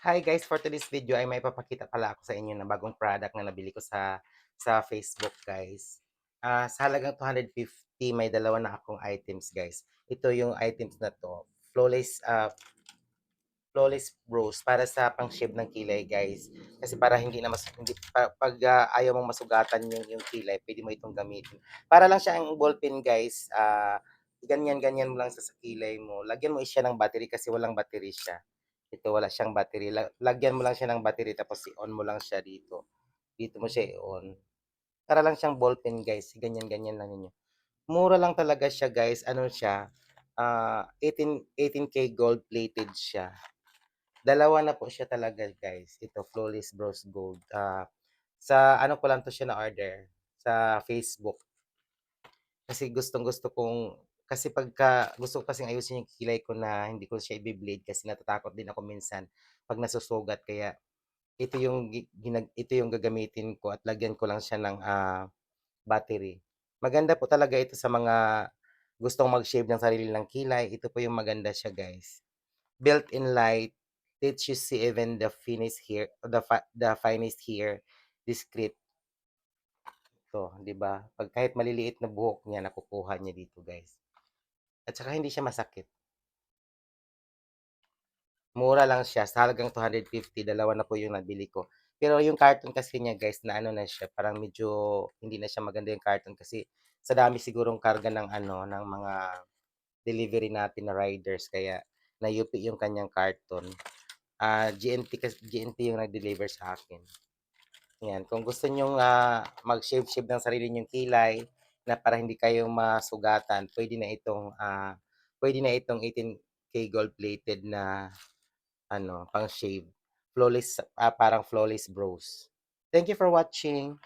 Hi guys, for today's video ay may papakita pala ako sa inyo na bagong product na nabili ko sa Facebook guys. Sa halagang 250 may dalawa na akong items guys. Ito yung items na to. Flawless Bros para sa pang-shave ng kilay guys. Kasi para hindi na hindi pag ayaw mong masugatan yung kilay, pwede mo itong gamitin. Para lang siya ang ballpen guys. Ganyan-ganyan mo lang sa kilay mo. Lagyan mo siya ng battery kasi walang battery siya. Ito wala siyang battery. Lagyan mo lang siya ng battery tapos i-on mo lang siya dito. Dito mo siya i-on. Para lang siyang ballpen guys. Ganyan-ganyan lang ninyo. Mura lang talaga siya guys. Ano siya? 18K gold plated siya. Dalawa na po siya talaga guys. Ito, Flawless Bros Gold. Sa ano ko lang to siya na order sa Facebook. Kasi gustong-gusto kong kasi pagka gusto ko kasing ayusin yung kilay ko na hindi ko siya i-blade kasi natatakot din ako minsan pag nasusugat kaya ito yung gagamitin ko at lagyan ko lang siya ng battery. Maganda po talaga ito sa mga gustong mag-shave ng sarili ng kilay. Ito po yung maganda siya guys. Built-in light, lets you see even the finest hair, the finest hair, discreet. To, 'di ba? Pag kahit maliliit na buhok niya nakukuha niya dito, guys. At saka hindi siya masakit. Mura lang siya, sa halagang 250, dalawa na po yung nabili ko. Pero yung carton kasi niya, guys, na ano na siya, parang medyo hindi na siya maganda yung carton kasi sa dami sigurong karga ng ano, ng mga delivery natin na riders kaya nayupi yung kanyang carton. GNT yung nag-deliver sa akin. Yan, kung gusto nyong mag-shave-shave ng sarili nyong kilay na para hindi kayo masugatan, pwede na itong 18K gold plated na ano, pang-shave. Flawless, parang flawless bros. Thank you for watching.